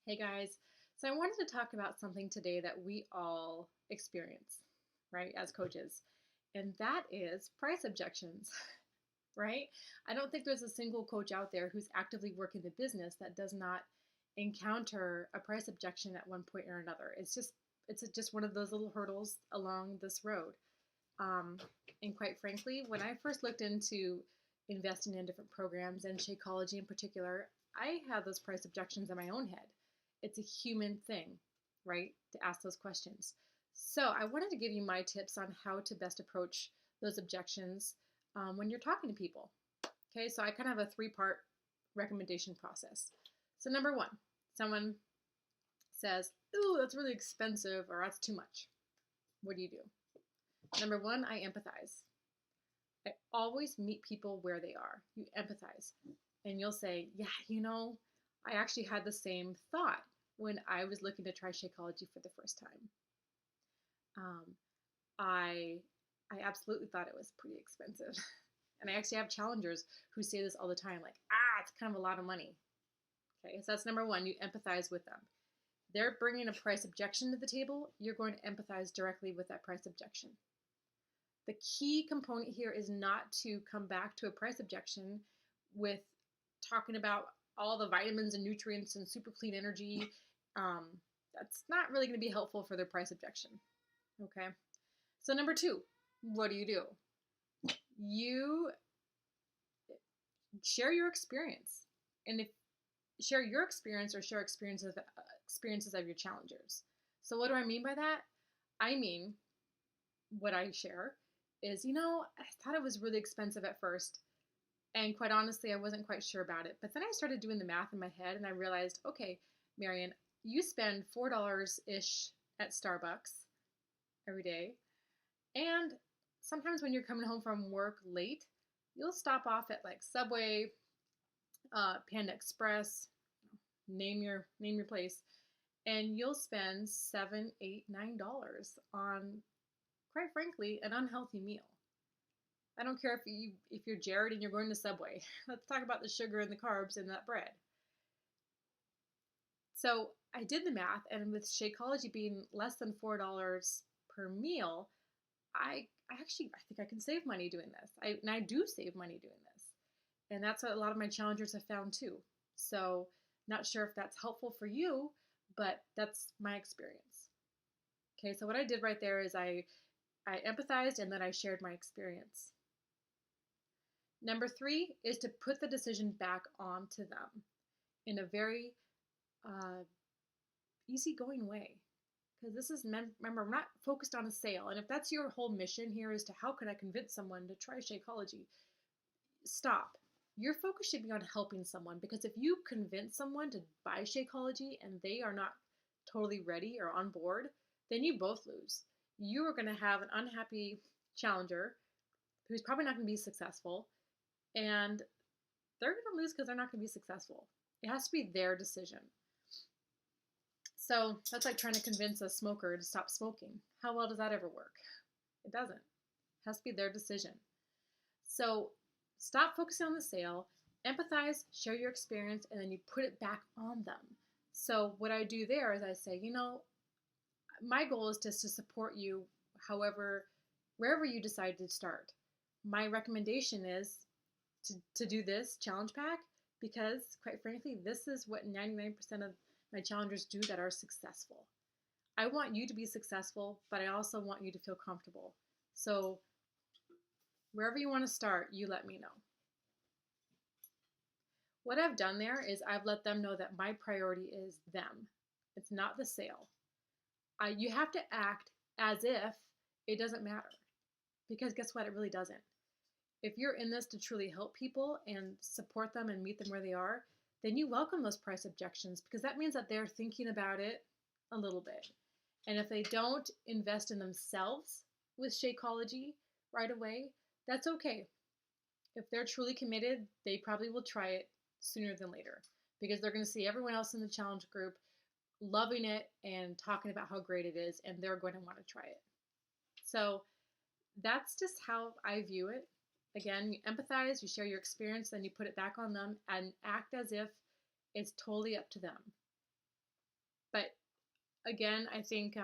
Hey guys, so I wanted to talk about something today that we all experience, right, as coaches, and that is price objections, right? I don't think there's a single coach out there who's actively working the business that does not encounter a price objection at one point or another. It's just one of those little hurdles along this road. Um, and quite frankly, when I first looked into investing in different programs and Shakeology in particular, I had those price objections in my own head. It's a human thing, right, to ask those questions. So I wanted to give you my tips on how to best approach those objections when you're talking to people. Okay, so I kind of have a three-part recommendation process. So number one, someone says, "Ooh, that's really expensive," or "That's too much." What do you do? Number one, I empathize. I always meet people where they are. You empathize. And you'll say, "Yeah, I actually had the same thought when I was looking to try Shakeology for the first time. Um, I I absolutely thought it was pretty expensive." And I actually have challengers who say this all the time, like, it's kind of a lot of money. Okay, so that's number one. You empathize with them. They're bringing a price objection to the table. You're going to empathize directly with that price objection. The key component here is not to come back to a price objection with talking about all the vitamins and nutrients and super clean energy. Um, that's not really going to be helpful for their price objection. Okay. So number two, what do? You share your experience, and if share your experience or share experiences of your challengers. So what do I mean by that? I mean, what I share is, I thought it was really expensive at first. And quite honestly, I wasn't quite sure about it. But then I started doing the math in my head and I realized, okay, Marion, you spend $4-ish at Starbucks every day. And sometimes when you're coming home from work late, you'll stop off at like Subway, Panda Express, name your place, and you'll spend $7, $8, $9 on, quite frankly, an unhealthy meal. I don't care if you're Jared and you're going to Subway. Let's talk about the sugar and the carbs in that bread. So I did the math, and with Shakeology being less than $4 per meal, I think I can save money doing this. And I do save money doing this. And that's what a lot of my challengers have found too. So not sure if that's helpful for you, but that's my experience. Okay, so what I did right there is I empathized and then I shared my experience. Number three is to put the decision back onto them in a very easygoing way. Because this is, remember, we're not focused on a sale. And if that's your whole mission here is to how can I convince someone to try Shakeology, stop. Your focus should be on helping someone, because if you convince someone to buy Shakeology and they are not totally ready or on board, then you both lose. You are going to have an unhappy challenger who's probably not going to be successful, and they're going to lose because they're not going to be successful. It has to be their decision. So that's like trying to convince a smoker to stop smoking. How well does that ever work? It doesn't. It has to be their decision. So stop focusing on the sale, empathize, share your experience, and then you put it back on them. So what I do there is I say, my goal is just to support you wherever you decide to start. My recommendation is to do this challenge pack because, quite frankly, this is what 99% of my challengers do that are successful. I want you to be successful, but I also want you to feel comfortable. So wherever you want to start, you let me know. What I've done there is I've let them know that my priority is them. It's not the sale. You have to act as if it doesn't matter, because guess what? It really doesn't. If you're in this to truly help people and support them and meet them where they are, then you welcome those price objections, because that means that they're thinking about it a little bit. And if they don't invest in themselves with Shakeology right away, that's okay. If they're truly committed, they probably will try it sooner than later, because they're going to see everyone else in the challenge group loving it and talking about how great it is, and they're going to want to try it. So that's just how I view it. Again, you empathize, you share your experience, then you put it back on them and act as if it's totally up to them. But again, I think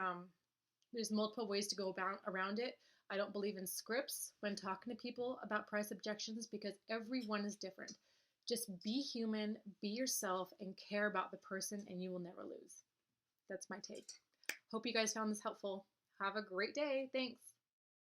there's multiple ways to go around it. I don't believe in scripts when talking to people about price objections because everyone is different. Just be human, be yourself, and care about the person, and you will never lose. That's my take. Hope you guys found this helpful. Have a great day. Thanks.